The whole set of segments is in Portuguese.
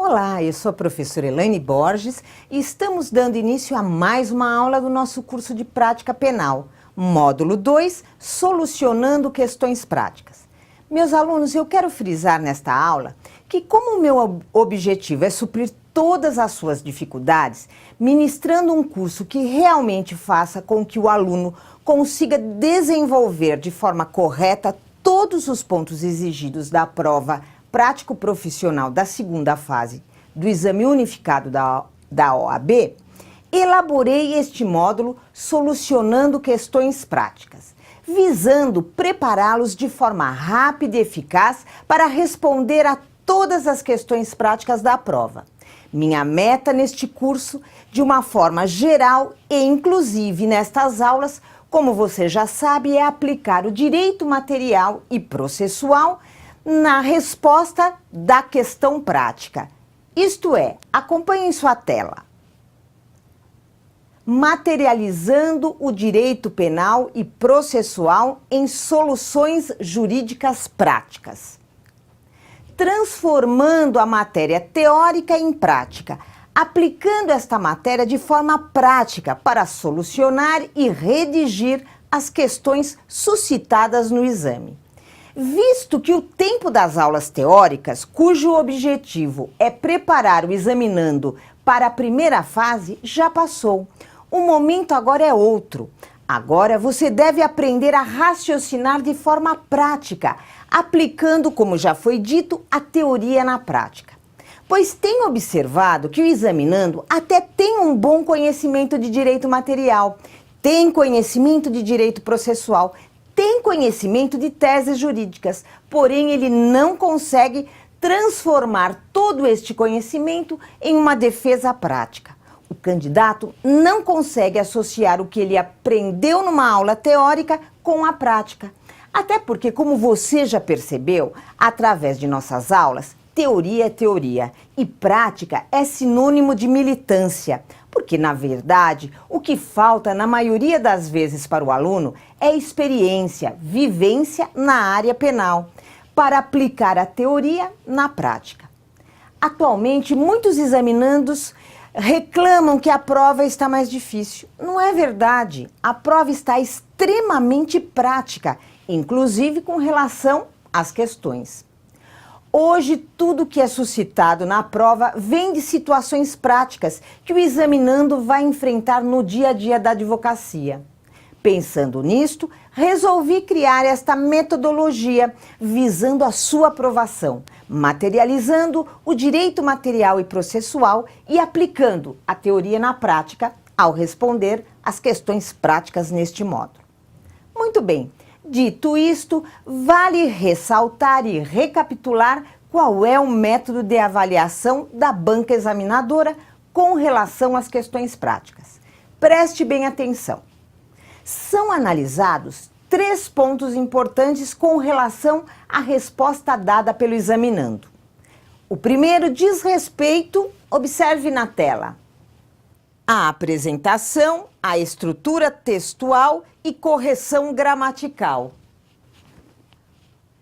Olá, eu sou a professora Elaine Borges e estamos dando início a mais uma aula do nosso curso de Prática Penal, módulo 2, Solucionando Questões Práticas. Meus alunos, eu quero frisar nesta aula que como o meu objetivo é suprir todas as suas dificuldades, ministrando um curso que realmente faça com que o aluno consiga desenvolver de forma correta todos os pontos exigidos da prova prático-profissional da segunda fase do Exame Unificado da OAB, elaborei este módulo solucionando questões práticas, visando prepará-los de forma rápida e eficaz para responder a todas as questões práticas da prova. Minha meta neste curso, de uma forma geral e inclusive nestas aulas, como você já sabe, é aplicar o direito material e processual na resposta da questão prática. Isto é, acompanhe em sua tela. Materializando o direito penal e processual em soluções jurídicas práticas. Transformando a matéria teórica em prática, aplicando esta matéria de forma prática para solucionar e redigir as questões suscitadas no exame. Visto que o tempo das aulas teóricas, cujo objetivo é preparar o examinando para a primeira fase, já passou. O momento agora é outro. Agora você deve aprender a raciocinar de forma prática, aplicando, como já foi dito, a teoria na prática. Pois tenho observado que o examinando até tem um bom conhecimento de direito material, tem conhecimento de direito processual, tem conhecimento de teses jurídicas, porém ele não consegue transformar todo este conhecimento em uma defesa prática. O candidato não consegue associar o que ele aprendeu numa aula teórica com a prática. Até porque, como você já percebeu, através de nossas aulas, teoria é teoria e prática é sinônimo de militância. Porque, na verdade, o que falta na maioria das vezes para o aluno é experiência, vivência na área penal, para aplicar a teoria na prática. Atualmente, muitos examinandos reclamam que a prova está mais difícil. Não é verdade. A prova está extremamente prática, inclusive com relação às questões. Hoje, tudo que é suscitado na prova vem de situações práticas que o examinando vai enfrentar no dia a dia da advocacia. Pensando nisto, resolvi criar esta metodologia visando a sua aprovação, materializando o direito material e processual e aplicando a teoria na prática ao responder às questões práticas neste módulo. Muito bem. Dito isto, vale ressaltar e recapitular qual é o método de avaliação da banca examinadora com relação às questões práticas. Preste bem atenção. São analisados 3 pontos importantes com relação à resposta dada pelo examinando. O primeiro diz respeito, observe na tela, a apresentação, a estrutura textual e correção gramatical.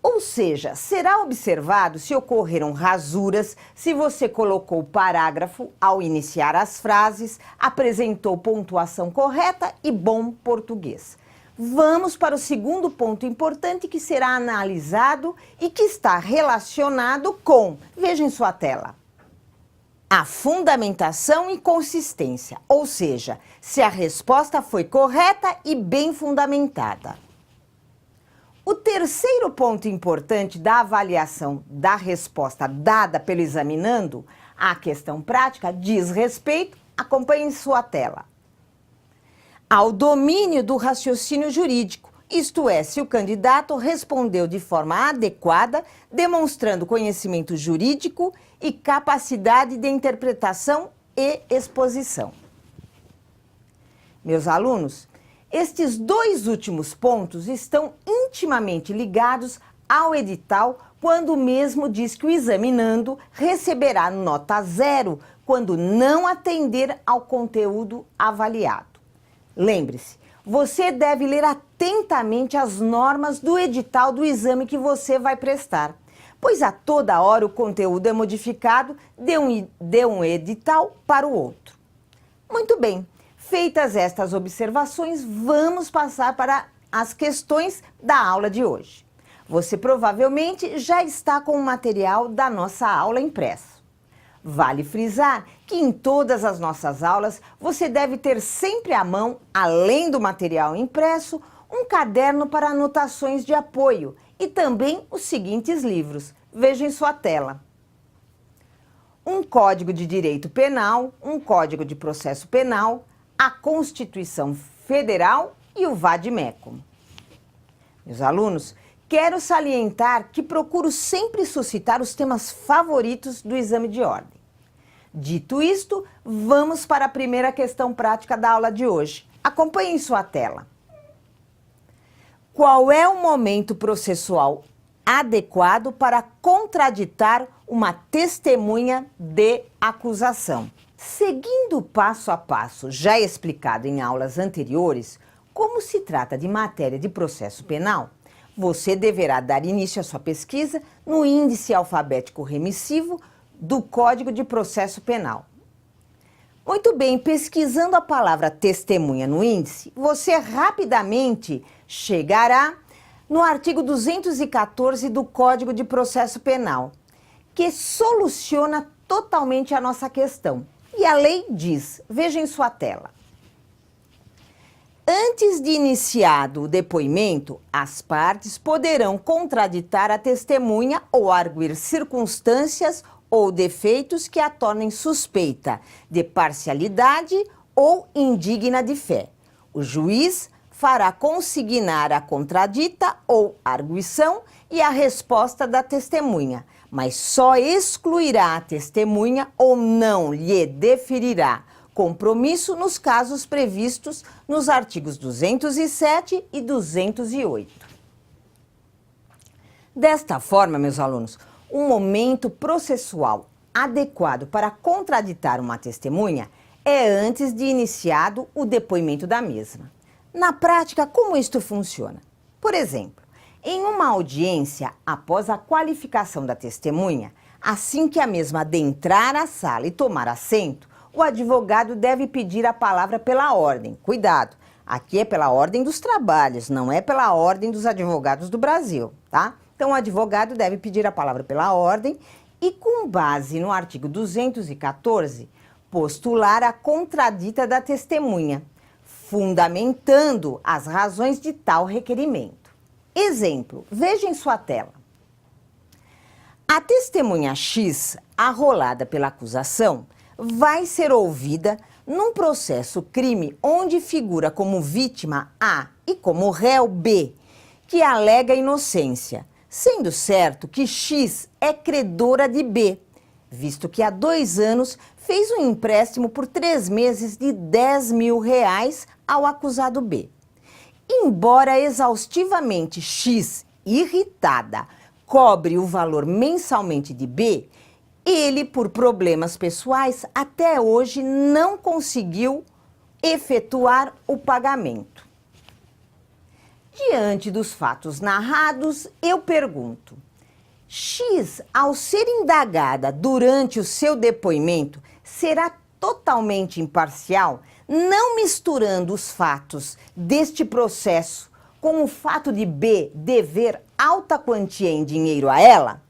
Ou seja, será observado se ocorreram rasuras, se você colocou parágrafo ao iniciar as frases, apresentou pontuação correta e bom português. Vamos para o segundo ponto importante que será analisado e que está relacionado com, veja em sua tela, a fundamentação e consistência, ou seja, se a resposta foi correta e bem fundamentada. O terceiro ponto importante da avaliação da resposta dada pelo examinando à questão prática diz respeito, acompanhe em sua tela, ao domínio do raciocínio jurídico, isto é, se o candidato respondeu de forma adequada, demonstrando conhecimento jurídico e capacidade de interpretação e exposição. Meus alunos, estes 2 últimos pontos estão intimamente ligados ao edital, quando o mesmo diz que o examinando receberá nota 0 quando não atender ao conteúdo avaliado. Lembre-se, você deve ler atentamente as normas do edital do exame que você vai prestar, pois a toda hora o conteúdo é modificado de um edital para o outro. Muito bem, feitas estas observações, vamos passar para as questões da aula de hoje. Você provavelmente já está com o material da nossa aula impresso. Vale frisar que em todas as nossas aulas você deve ter sempre à mão, além do material impresso, um caderno para anotações de apoio e também os seguintes livros. Veja em sua tela. Um Código de Direito Penal, um Código de Processo Penal, a Constituição Federal e o Vade-Mecum. Meus alunos, quero salientar que procuro sempre suscitar os temas favoritos do exame de ordem. Dito isto, vamos para a primeira questão prática da aula de hoje. Acompanhe em sua tela. Qual é o momento processual adequado para contraditar uma testemunha de acusação? Seguindo passo a passo já explicado em aulas anteriores, como se trata de matéria de processo penal, você deverá dar início à sua pesquisa no índice alfabético remissivo do Código de Processo Penal. Muito bem, pesquisando a palavra testemunha no índice, você rapidamente chegará no artigo 214 do Código de Processo Penal, que soluciona totalmente a nossa questão. E a lei diz, veja em sua tela. Antes de iniciado o depoimento, as partes poderão contraditar a testemunha ou arguir circunstâncias ou defeitos que a tornem suspeita de parcialidade ou indigna de fé. O juiz fará consignar a contradita ou arguição e a resposta da testemunha, mas só excluirá a testemunha ou não lhe deferirá compromisso nos casos previstos nos artigos 207 e 208. Desta forma, meus alunos, um momento processual adequado para contraditar uma testemunha é antes de iniciado o depoimento da mesma. Na prática, como isto funciona? Por exemplo, em uma audiência, após a qualificação da testemunha, assim que a mesma adentrar a sala e tomar assento, o advogado deve pedir a palavra pela ordem. Cuidado, aqui é pela ordem dos trabalhos, não é pela ordem dos advogados do Brasil, tá? Então, o advogado deve pedir a palavra pela ordem e, com base no artigo 214, postular a contradita da testemunha, fundamentando as razões de tal requerimento. Exemplo, veja em sua tela. A testemunha X, arrolada pela acusação, vai ser ouvida num processo crime onde figura como vítima A e como réu B, que alega inocência, sendo certo que X é credora de B, visto que há 2 anos fez um empréstimo por 3 meses de R$10.000 ao acusado B. Embora exaustivamente X, irritada, cobre o valor mensalmente de B, ele, por problemas pessoais, até hoje não conseguiu efetuar o pagamento. Diante dos fatos narrados, eu pergunto: X, ao ser indagada durante o seu depoimento, será totalmente imparcial, não misturando os fatos deste processo com o fato de B dever alta quantia em dinheiro a ela?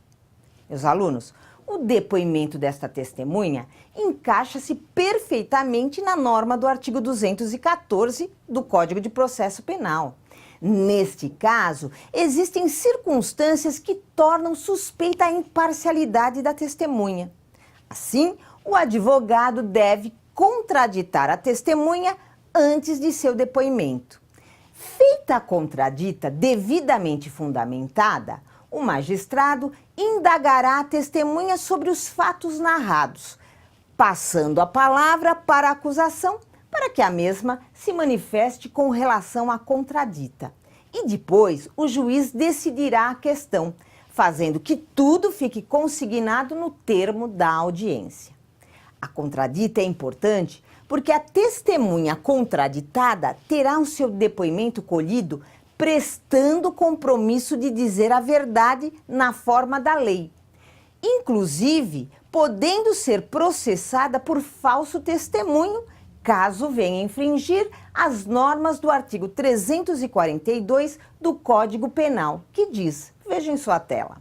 Meus alunos, o depoimento desta testemunha encaixa-se perfeitamente na norma do artigo 214 do Código de Processo Penal. Neste caso, existem circunstâncias que tornam suspeita a imparcialidade da testemunha. Assim, o advogado deve contraditar a testemunha antes de seu depoimento. Feita a contradita devidamente fundamentada, o magistrado indagará a testemunha sobre os fatos narrados, passando a palavra para a acusação para que a mesma se manifeste com relação à contradita. E depois o juiz decidirá a questão, fazendo que tudo fique consignado no termo da audiência. A contradita é importante porque a testemunha contraditada terá o seu depoimento colhido prestando compromisso de dizer a verdade na forma da lei, inclusive podendo ser processada por falso testemunho, caso venha infringir as normas do artigo 342 do Código Penal, que diz, veja em sua tela: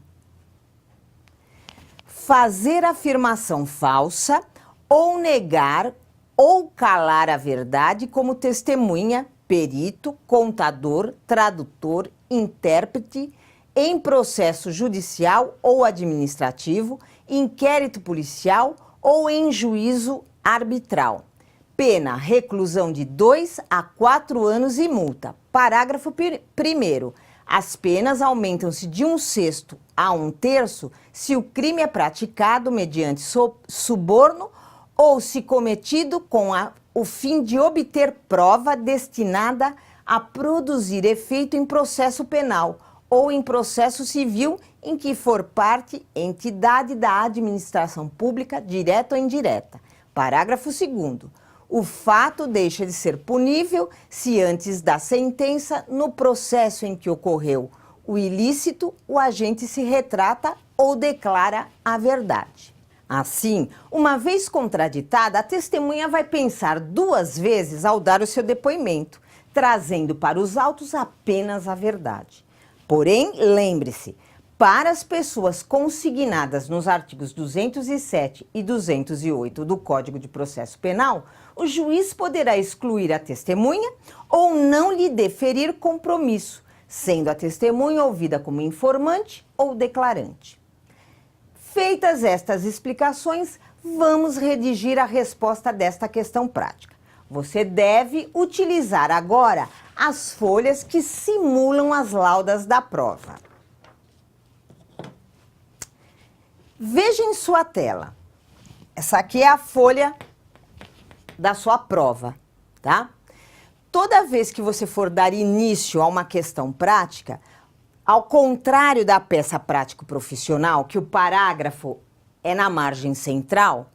fazer afirmação falsa ou negar ou calar a verdade como testemunha, perito, contador, tradutor, intérprete, em processo judicial ou administrativo, inquérito policial ou em juízo arbitral. Pena, reclusão de 2 a 4 anos e multa. Parágrafo 1º. As penas aumentam-se de 1/6 a 1/3 se o crime é praticado mediante suborno ou se cometido com o fim de obter prova destinada a produzir efeito em processo penal ou em processo civil em que for parte entidade da administração pública, direta ou indireta. Parágrafo 2º. O fato deixa de ser punível se antes da sentença, no processo em que ocorreu o ilícito, o agente se retrata ou declara a verdade. Assim, uma vez contraditada, a testemunha vai pensar 2 vezes ao dar o seu depoimento, trazendo para os autos apenas a verdade. Porém, lembre-se, para as pessoas consignadas nos artigos 207 e 208 do Código de Processo Penal, o juiz poderá excluir a testemunha ou não lhe deferir compromisso, sendo a testemunha ouvida como informante ou declarante. Feitas estas explicações, vamos redigir a resposta desta questão prática. Você deve utilizar agora as folhas que simulam as laudas da prova. Veja em sua tela. Essa aqui é a folha da sua prova, tá? Toda vez que você for dar início a uma questão prática, ao contrário da peça prático-profissional, que o parágrafo é na margem central,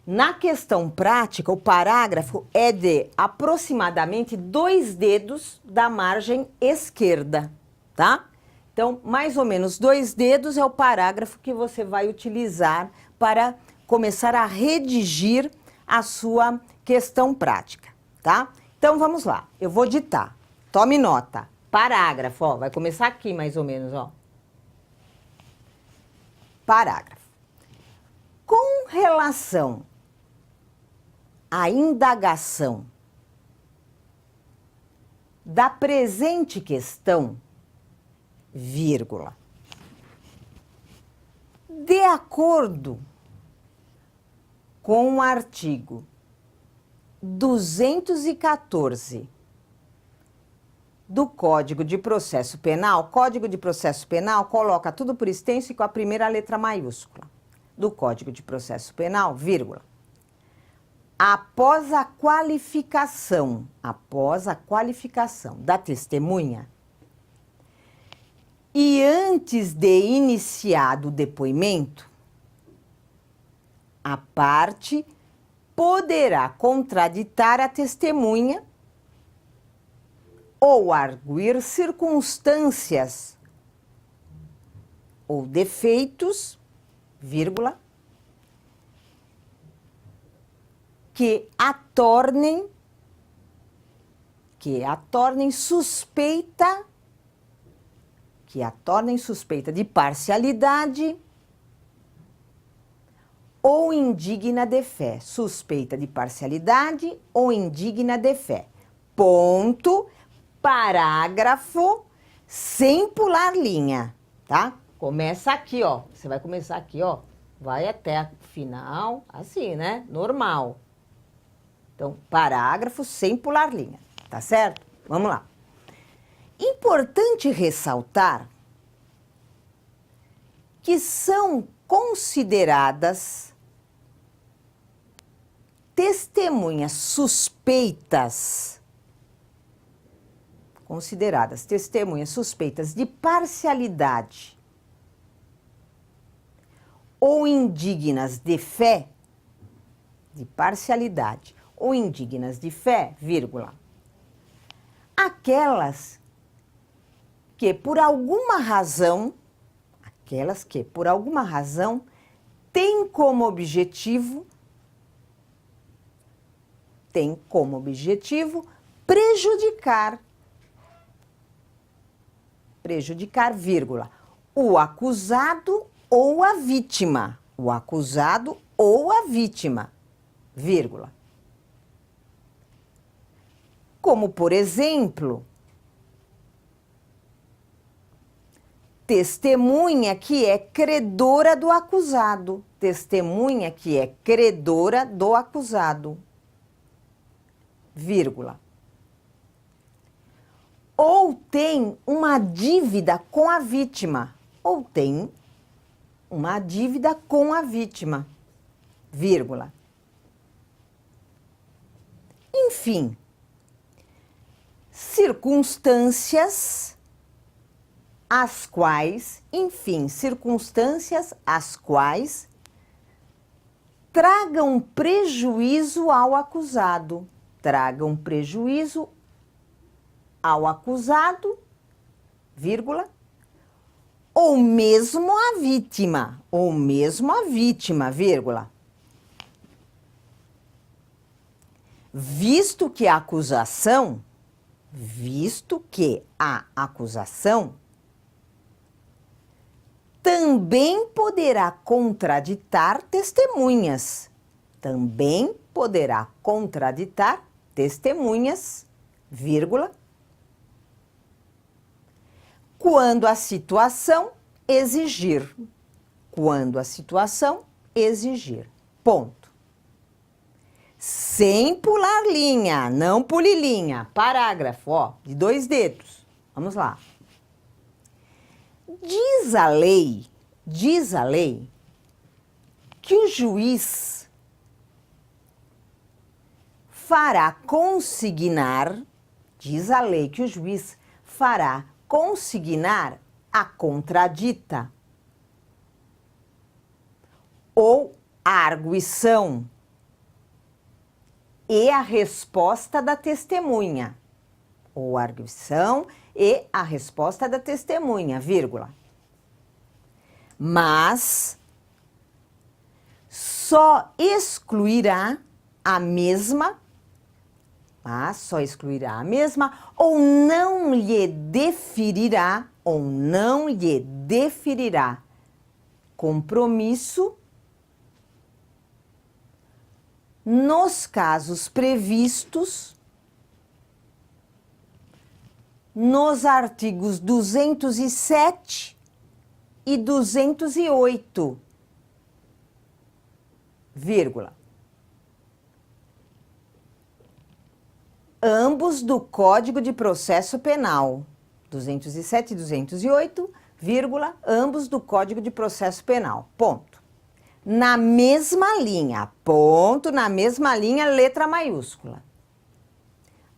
na questão prática, o parágrafo é de aproximadamente 2 dedos da margem esquerda, tá? Então, mais ou menos 2 dedos é o parágrafo que você vai utilizar para começar a redigir a sua questão prática, tá? Então, vamos lá. Eu vou ditar. Tome nota. Parágrafo, ó, vai começar aqui mais ou menos, ó. Parágrafo. Com relação à indagação da presente questão, vírgula, de acordo com o artigo 214 do Código de Processo Penal, Código de Processo Penal coloca tudo por extenso e com a primeira letra maiúscula do Código de Processo Penal, vírgula, após a qualificação da testemunha e antes de iniciado o depoimento, a parte poderá contraditar a testemunha ou arguir circunstâncias ou defeitos, vírgula, que a tornem suspeita de parcialidade ou indigna de fé. Suspeita de parcialidade ou indigna de fé. Ponto, parágrafo, sem pular linha, tá? Começa aqui, ó. Você vai começar aqui, ó. Vai até o final, assim, né? Normal. Então, parágrafo sem pular linha, tá certo? Vamos lá. Importante ressaltar que são consideradas testemunhas suspeitas de parcialidade ou indignas de fé, vírgula, aquelas que por alguma razão, têm como objetivo prejudicar, vírgula, o acusado ou a vítima, vírgula. Como, por exemplo, testemunha que é credora do acusado, vírgula. Ou tem uma dívida com a vítima, vírgula. Enfim, circunstâncias às quais tragam prejuízo ao acusado, vírgula, ou mesmo a vítima, vírgula. Visto que a acusação também poderá contraditar testemunhas, vírgula, quando a situação exigir, ponto. Sem pular linha, não pule linha, parágrafo, ó, de 2 dedos. Vamos lá. Diz a lei que o juiz fará consignar a contradita ou a arguição e a resposta da testemunha, vírgula. Mas só excluirá a mesma ou não lhe deferirá compromisso nos casos previstos nos artigos 207 e 208, vírgula. Ambos do Código de Processo Penal, 207 e 208, vírgula, ambos do Código de Processo Penal, ponto. Na mesma linha, ponto, na mesma linha, letra maiúscula.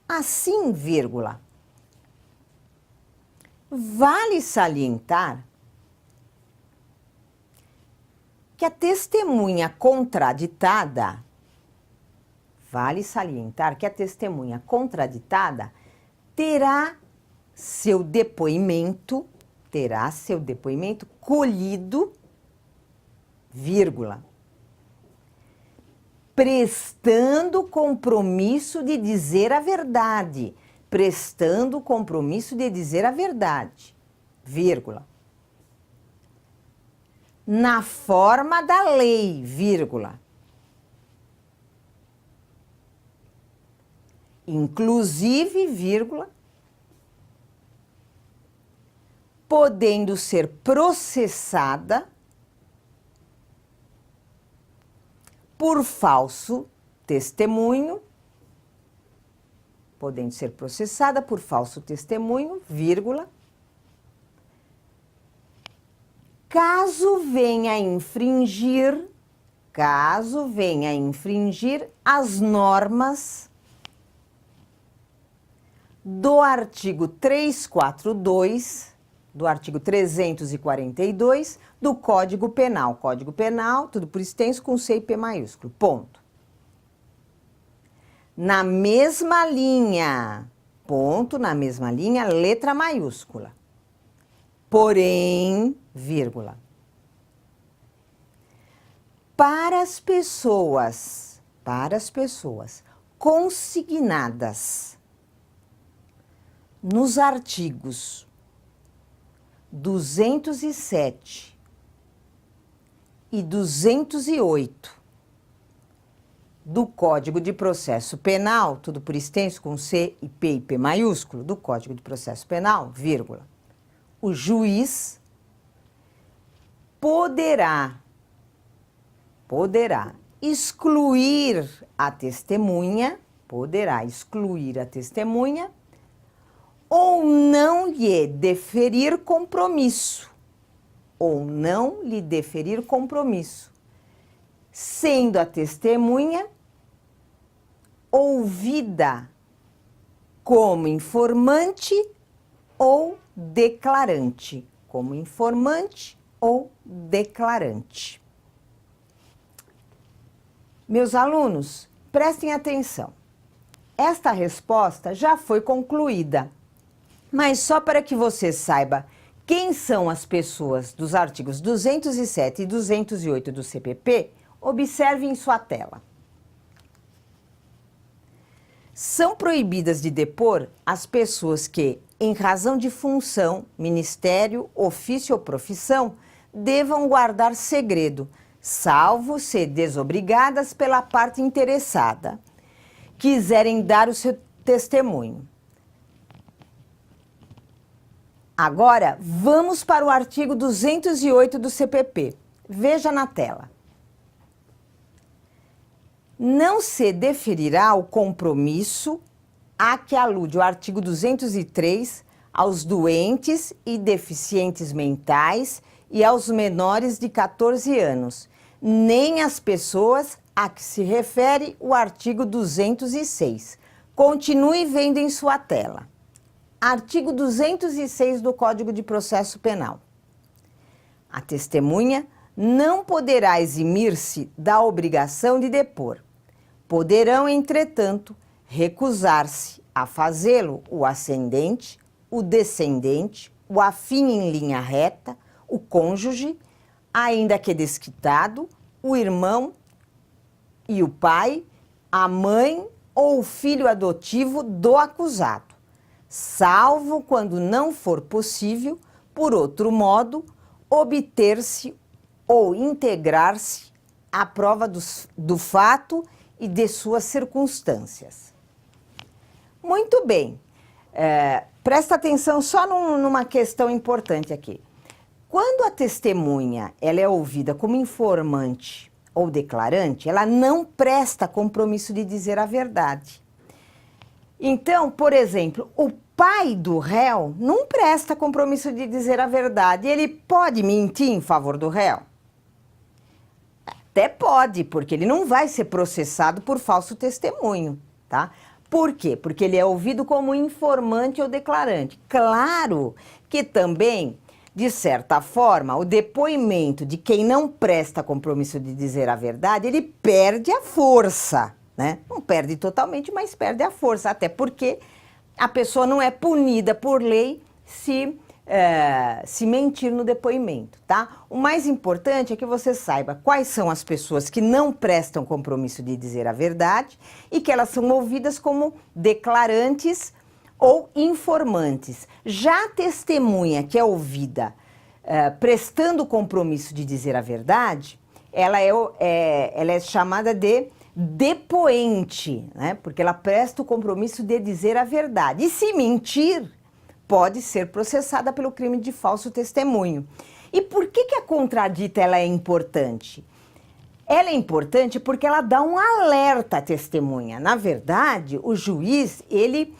Assim, vírgula, vale salientar que a testemunha contraditada terá seu depoimento colhido, vírgula, prestando compromisso de dizer a verdade, vírgula, na forma da lei, vírgula, inclusive, vírgula, podendo ser processada por falso testemunho, vírgula, caso venha a infringir as normas do artigo 342, do artigo 342 do Código Penal. Código Penal, tudo por extenso, com C e P maiúsculo, ponto. Na mesma linha, ponto, na mesma linha, letra maiúscula. porém, vírgula. Para as pessoas consignadas nos artigos 207 e 208 do Código de Processo Penal, tudo por extenso com C e P e P maiúsculo, do Código de Processo Penal, vírgula, o juiz poderá excluir a testemunha, ou não lhe deferir compromisso, sendo a testemunha ouvida como informante ou declarante, Meus alunos, prestem atenção. Esta resposta já foi concluída, mas só para que você saiba quem são as pessoas dos artigos 207 e 208 do CPP, observe em sua tela. São proibidas de depor as pessoas que, em razão de função, ministério, ofício ou profissão, devam guardar segredo, salvo se desobrigadas pela parte interessada, quiserem dar o seu testemunho. Agora, vamos para o artigo 208 do CPP. Veja na tela. Não se deferirá o compromisso a que alude o artigo 203 aos doentes e deficientes mentais e aos menores de 14 anos, nem às pessoas a que se refere o artigo 206. Continue vendo em sua tela. Artigo 206 do Código de Processo Penal. A testemunha não poderá eximir-se da obrigação de depor. Poderão, entretanto, recusar-se a fazê-lo o ascendente, o descendente, o afim em linha reta, o cônjuge, ainda que desquitado, o irmão e o pai, a mãe ou o filho adotivo do acusado, salvo quando não for possível, por outro modo, obter-se ou integrar-se à prova do fato e de suas circunstâncias. Muito bem. Presta atenção só numa questão importante aqui. Quando a testemunha ela é ouvida como informante ou declarante, ela não presta compromisso de dizer a verdade. Então, por exemplo, o pai do réu não presta compromisso de dizer a verdade. Ele pode mentir em favor do réu? Até pode, porque ele não vai ser processado por falso testemunho, tá? Por quê? Porque ele é ouvido como informante ou declarante. Claro que também, de certa forma, o depoimento de quem não presta compromisso de dizer a verdade, ele perde a força, né? Não perde totalmente, mas perde a força, até porque a pessoa não é punida por lei se mentir no depoimento, tá? O mais importante é que você saiba quais são as pessoas que não prestam compromisso de dizer a verdade e que elas são ouvidas como declarantes ou informantes. Já a testemunha que é ouvida prestando compromisso de dizer a verdade, ela é chamada de depoente, né? Porque ela presta o compromisso de dizer a verdade. E se mentir, pode ser processada pelo crime de falso testemunho. E por que a contradita ela é importante? Ela é importante porque ela dá um alerta à testemunha. Na verdade, o juiz, ele,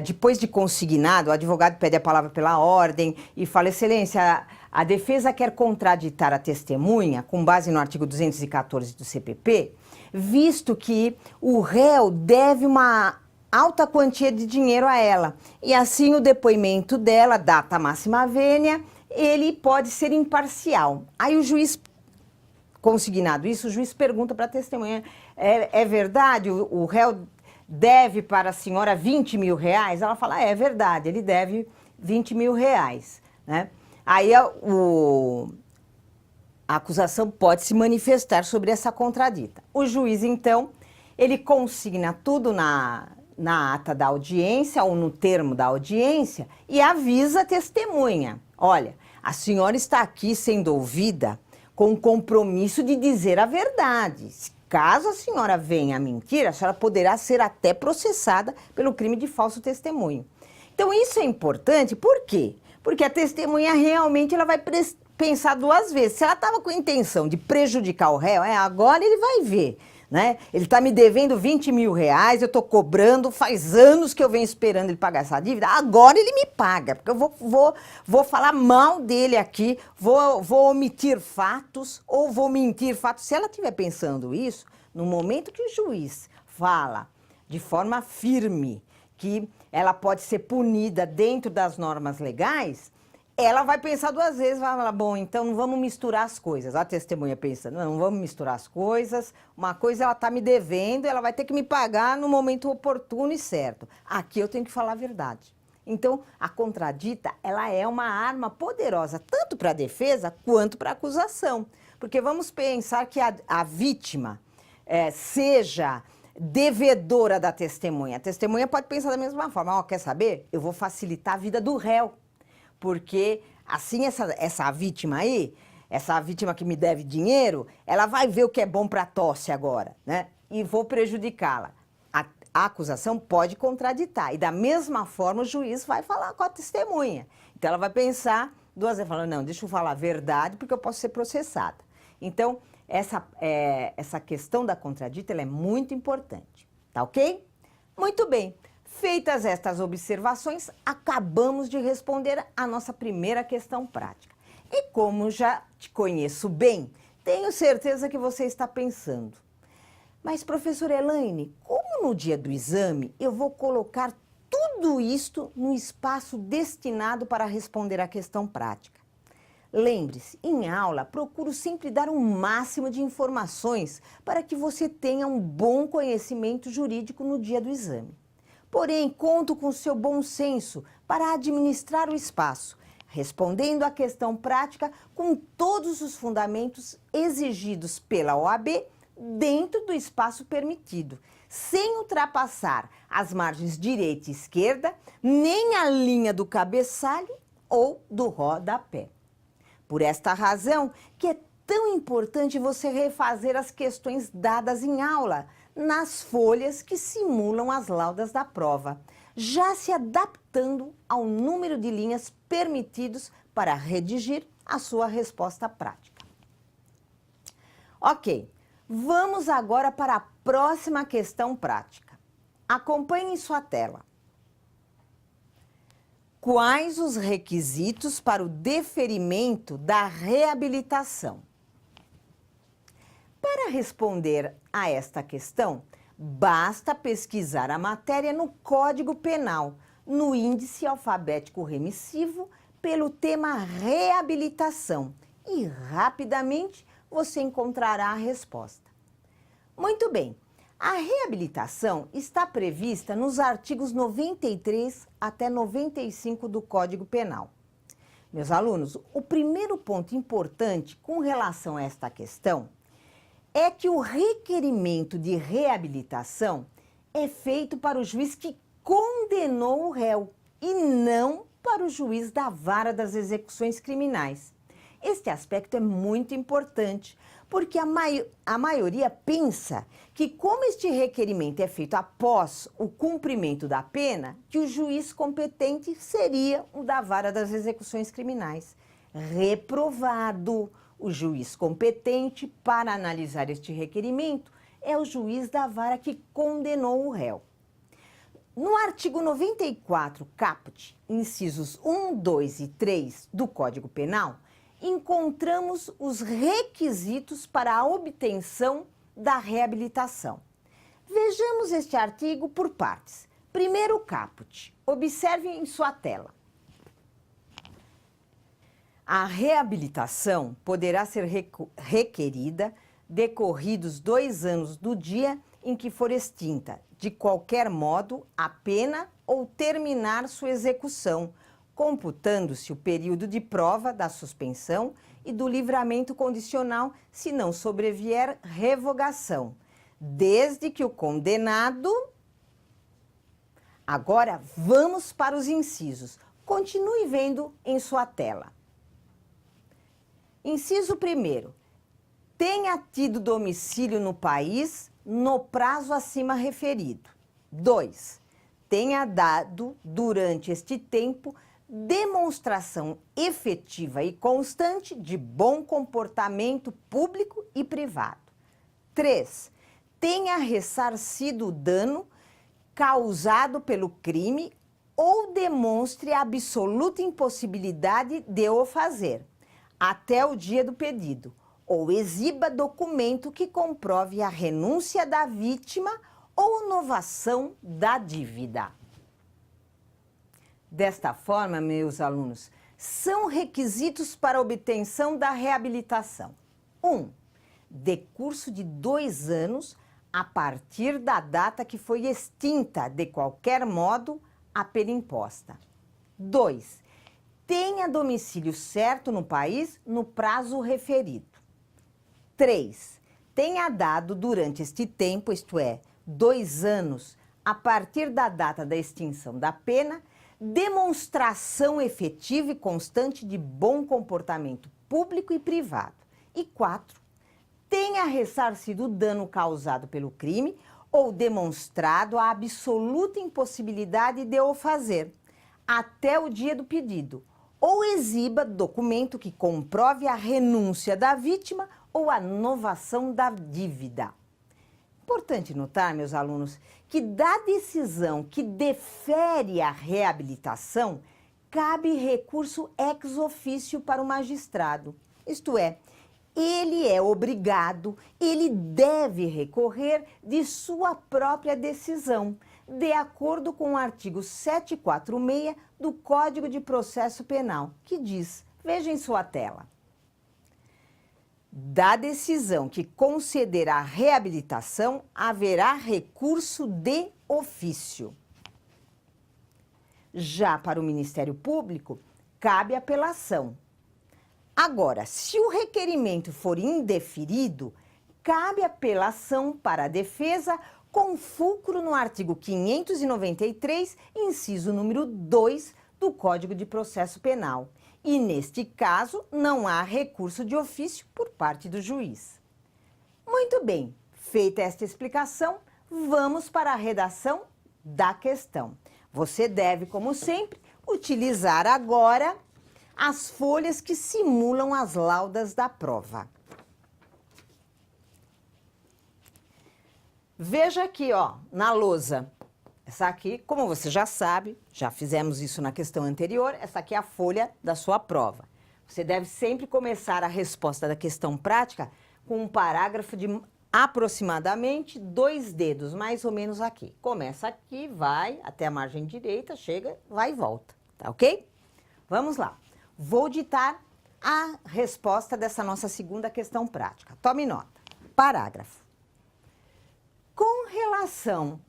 depois de consignado, o advogado pede a palavra pela ordem e fala, excelência, a defesa quer contraditar a testemunha, com base no artigo 214 do CPP, visto que o réu deve uma alta quantia de dinheiro a ela. E assim o depoimento dela, data máxima vênia, ele pode ser imparcial. Aí o juiz, consignado isso, o juiz pergunta para a testemunha, é verdade, o réu deve para a senhora 20 mil reais? Ela fala, é verdade, ele deve 20 mil reais, né? Aí a acusação pode se manifestar sobre essa contradita. O juiz, então, ele consigna tudo na ata da audiência ou no termo da audiência e avisa a testemunha. Olha, a senhora está aqui sendo ouvida com o compromisso de dizer a verdade. Caso a senhora venha a mentir, a senhora poderá ser até processada pelo crime de falso testemunho. Então isso é importante, por quê? Porque a testemunha realmente ela vai pensar duas vezes. Se ela estava com a intenção de prejudicar o réu, agora ele vai ver, né? Ele está me devendo 20 mil reais, eu estou cobrando, faz anos que eu venho esperando ele pagar essa dívida, agora ele me paga, porque eu vou falar mal dele aqui, vou omitir fatos ou vou mentir fatos. Se ela estiver pensando isso, no momento que o juiz fala de forma firme que ela pode ser punida dentro das normas legais, ela vai pensar duas vezes, vai falar, bom, então não vamos misturar as coisas. A testemunha pensa, não vamos misturar as coisas, uma coisa ela está me devendo, ela vai ter que me pagar no momento oportuno e certo. Aqui eu tenho que falar a verdade. Então, a contradita, ela é uma arma poderosa, tanto para a defesa quanto para a acusação. Porque vamos pensar que a vítima seja devedora da testemunha. A testemunha pode pensar da mesma forma, quer saber? Eu vou facilitar a vida do réu. Porque assim essa vítima aí, essa vítima que me deve dinheiro, ela vai ver o que é bom para a tosse agora, né? E vou prejudicá-la. A acusação pode contraditar. E da mesma forma o juiz vai falar com a testemunha. Então ela vai pensar duas vezes, falando, não, deixa eu falar a verdade porque eu posso ser processada. Então essa questão da contradita ela é muito importante, tá ok? Muito bem. Feitas estas observações, acabamos de responder a nossa primeira questão prática. E como já te conheço bem, tenho certeza que você está pensando, mas professora Elaine, como no dia do exame eu vou colocar tudo isto no espaço destinado para responder a questão prática? Lembre-se, em aula, procuro sempre dar um máximo de informações para que você tenha um bom conhecimento jurídico no dia do exame. Porém, conto com seu bom senso para administrar o espaço, respondendo à questão prática com todos os fundamentos exigidos pela OAB dentro do espaço permitido, sem ultrapassar as margens direita e esquerda, nem a linha do cabeçalho ou do rodapé. Por esta razão que é tão importante você refazer as questões dadas em aula, nas folhas que simulam as laudas da prova, já se adaptando ao número de linhas permitidos para redigir a sua resposta prática. Ok, vamos agora para a próxima questão prática. Acompanhe em sua tela. Quais os requisitos para o deferimento da reabilitação? Para responder a esta questão, basta pesquisar a matéria no Código Penal, no índice alfabético remissivo, pelo tema reabilitação e rapidamente você encontrará a resposta. Muito bem, a reabilitação está prevista nos artigos 93 até 95 do Código Penal. Meus alunos, o primeiro ponto importante com relação a esta questão é que o requerimento de reabilitação é feito para o juiz que condenou o réu e não para o juiz da vara das execuções criminais. Este aspecto é muito importante, porque a maioria pensa que como este requerimento é feito após o cumprimento da pena, que o juiz competente seria o da vara das execuções criminais. Reprovado! O juiz competente para analisar este requerimento é o juiz da vara que condenou o réu. No artigo 94, caput, incisos 1, 2 e 3 do Código Penal, encontramos os requisitos para a obtenção da reabilitação. Vejamos este artigo por partes. Primeiro, o caput. Observe em sua tela. A reabilitação poderá ser requerida decorridos 2 anos do dia em que for extinta, de qualquer modo, a pena ou terminar sua execução, computando-se o período de prova da suspensão e do livramento condicional se não sobrevier revogação, desde que o condenado... Agora vamos para os incisos. Continue vendo em sua tela. Inciso 1º. Tenha tido domicílio no país no prazo acima referido. 2. Tenha dado, durante este tempo, demonstração efetiva e constante de bom comportamento público e privado. 3. Tenha ressarcido o dano causado pelo crime ou demonstre a absoluta impossibilidade de o fazer, até o dia do pedido, ou exiba documento que comprove a renúncia da vítima ou novação da dívida. Desta forma, meus alunos, são requisitos para a obtenção da reabilitação. 1. Decurso de 2 anos a partir da data que foi extinta, de qualquer modo, a pena imposta. 2. Tenha domicílio certo no país no prazo referido. 3. Tenha dado durante este tempo, isto é, 2 anos, a partir da data da extinção da pena, demonstração efetiva e constante de bom comportamento público e privado. E 4. Tenha ressarcido o dano causado pelo crime ou demonstrado a absoluta impossibilidade de o fazer, até o dia do pedido, ou exiba documento que comprove a renúncia da vítima ou a novação da dívida. Importante notar, meus alunos, que da decisão que defere a reabilitação, cabe recurso ex officio para o magistrado. Isto é, ele é obrigado, ele deve recorrer de sua própria decisão, de acordo com o artigo 746 do Código de Processo Penal, que diz, veja em sua tela, da decisão que conceder a reabilitação, haverá recurso de ofício. Já para o Ministério Público, cabe apelação. Agora, se o requerimento for indeferido, cabe apelação para a defesa com fulcro no artigo 593, inciso número 2 do Código de Processo Penal. E, neste caso, não há recurso de ofício por parte do juiz. Muito bem, feita esta explicação, vamos para a redação da questão. Você deve, como sempre, utilizar agora as folhas que simulam as laudas da prova. Veja aqui, ó, na lousa. Essa aqui, como você já sabe, já fizemos isso na questão anterior, essa aqui é a folha da sua prova. Você deve sempre começar a resposta da questão prática com um parágrafo de aproximadamente 2 dedos, mais ou menos aqui. Começa aqui, vai até a margem direita, chega, vai e volta, tá ok? Vamos lá. Vou ditar a resposta dessa nossa segunda questão prática. Tome nota. Parágrafo. Com relação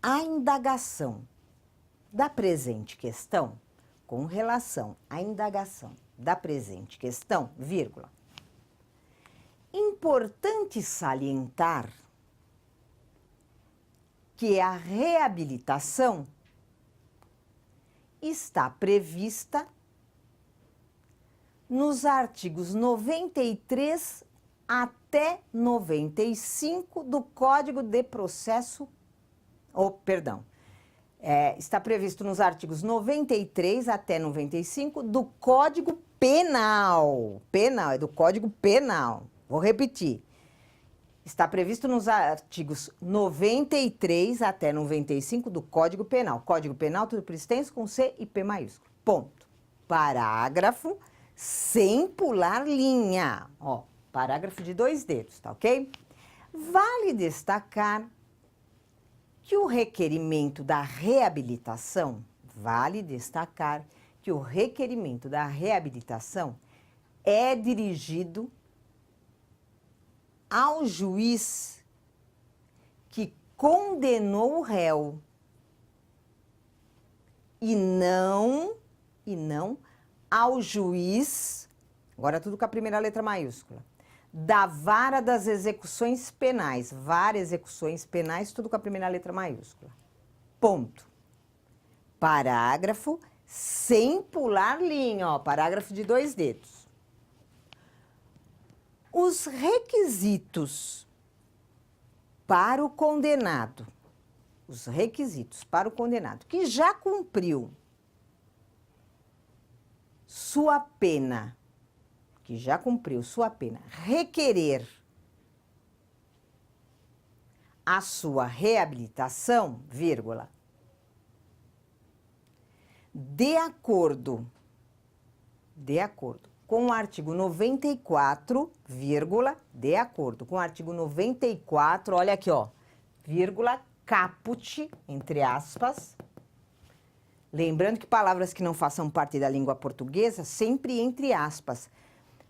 à indagação da presente questão, com relação à indagação da presente questão, vírgula, importante salientar que a reabilitação está prevista nos artigos 93 até 95 do Código de Processo, está previsto nos artigos 93 até 95 do Código Penal. Penal, é do Código Penal. Vou repetir. Está previsto nos artigos 93 até 95 do Código Penal. Código Penal, tudo por extenso, com C e P maiúsculo. Ponto. Parágrafo, sem pular linha. Ó, parágrafo de 2 dedos, tá ok? Vale destacar que o requerimento da reabilitação, é dirigido ao juiz que condenou o réu e não e não ao juiz, agora tudo com a primeira letra maiúscula, da vara das execuções penais, vara, execuções penais, tudo com a primeira letra maiúscula. Ponto. Parágrafo sem pular linha, ó, parágrafo de 2 dedos. Os requisitos para o condenado, os requisitos para o condenado que já cumpriu sua pena, requerer a sua reabilitação, vírgula, de acordo com o artigo 94, vírgula, de acordo com o artigo 94, olha aqui, ó, vírgula, caput, entre aspas. Lembrando que palavras que não façam parte da língua portuguesa, sempre entre aspas.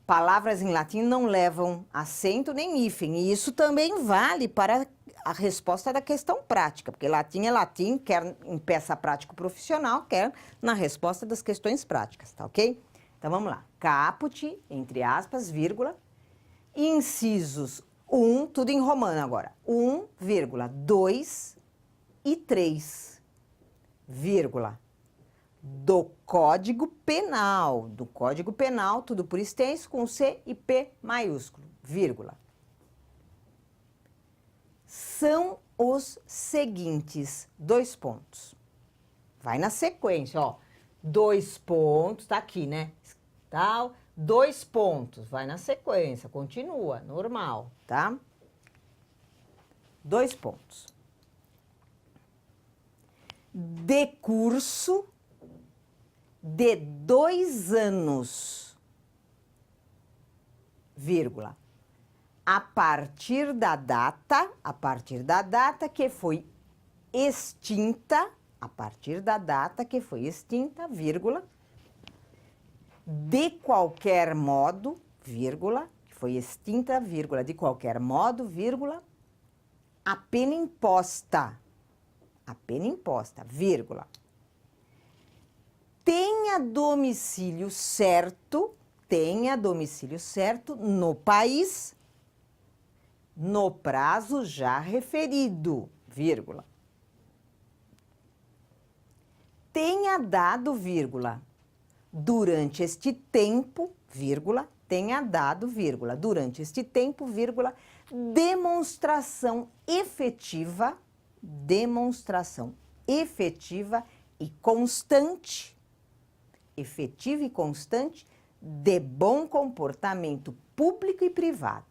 Palavras em latim não levam acento nem hífen, e isso também vale para a resposta da questão prática, porque latim é latim, quer em peça prático profissional, quer na resposta das questões práticas, tá ok? Então vamos lá. Caput, entre aspas, vírgula, incisos 1, tudo em romano agora, 1, vírgula, 2 e 3, vírgula, do Código Penal, tudo por extenso, com C e P maiúsculo, vírgula. São os seguintes, 2 pontos. Vai na sequência, ó, 2 pontos, tá aqui, né? Tal, 2 pontos, vai na sequência, continua, normal, tá? 2 pontos. Decurso de 2 anos, vírgula, a partir da data que foi extinta, vírgula, de qualquer modo, vírgula, que foi extinta, vírgula, de qualquer modo, vírgula, a pena imposta, vírgula, tenha domicílio certo no país, no prazo já referido, vírgula. Tenha dado, vírgula, durante este tempo, vírgula, demonstração efetiva e constante, de bom comportamento público e privado,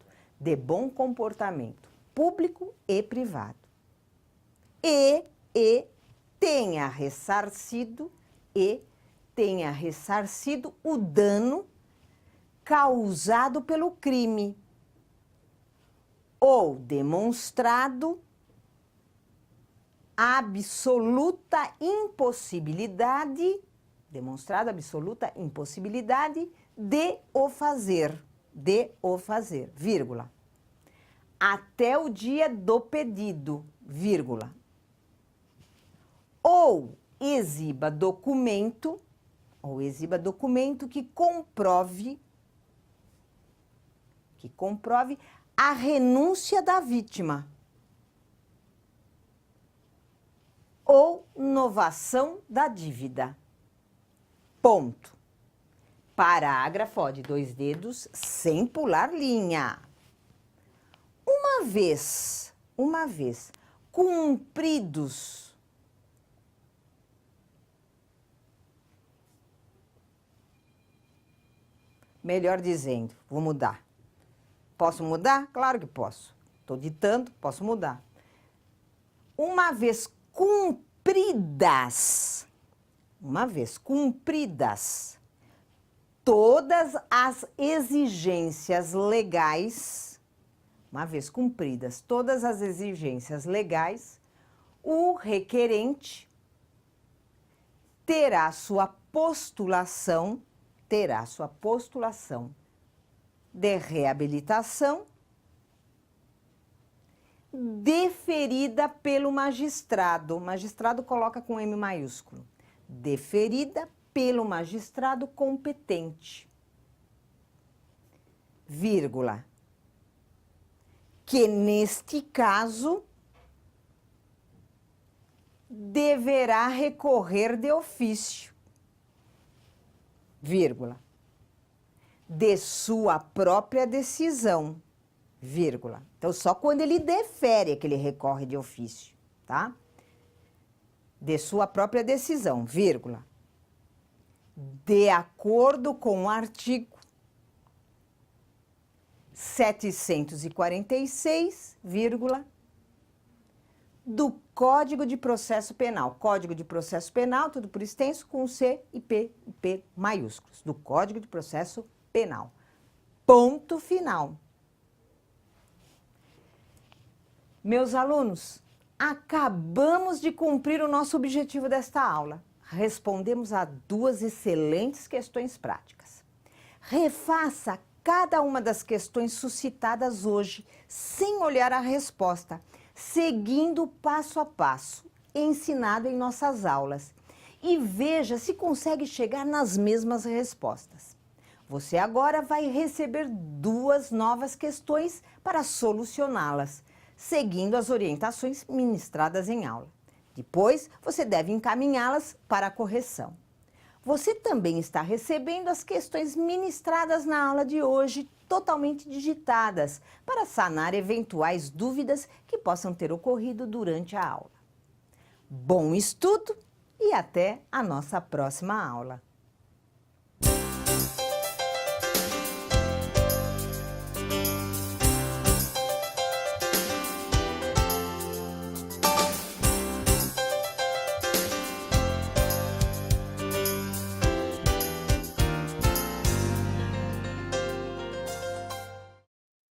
e tenha ressarcido o dano causado pelo crime ou demonstrado absoluta impossibilidade de o fazer, vírgula, até o dia do pedido, vírgula, ou exiba documento que comprove a renúncia da vítima ou novação da dívida. Ponto. Parágrafo, ó, de 2 dedos, sem pular linha. Uma vez cumpridos melhor dizendo, vou mudar. Posso mudar? Claro que posso. Estou ditando, posso mudar. Uma vez cumpridas todas as exigências legais, o requerente terá sua postulação de reabilitação deferida pelo magistrado. O magistrado coloca com M maiúsculo. Deferida pelo magistrado competente, vírgula, que neste caso deverá recorrer de ofício, vírgula, de sua própria decisão, vírgula. Então, só quando ele defere é que ele recorre de ofício, tá? De sua própria decisão, vírgula, de acordo com o artigo 746, vírgula, do Código de Processo Penal. Código de Processo Penal, tudo por extenso, com C e P maiúsculos. Do Código de Processo Penal. Ponto final. Meus alunos, acabamos de cumprir o nosso objetivo desta aula. Respondemos a 2 excelentes questões práticas. Refaça cada uma das questões suscitadas hoje, sem olhar a resposta, seguindo passo a passo, ensinado em nossas aulas, e veja se consegue chegar nas mesmas respostas. Você agora vai receber 2 novas questões para solucioná-las, seguindo as orientações ministradas em aula. Depois, você deve encaminhá-las para a correção. Você também está recebendo as questões ministradas na aula de hoje, totalmente digitadas, para sanar eventuais dúvidas que possam ter ocorrido durante a aula. Bom estudo e até a nossa próxima aula!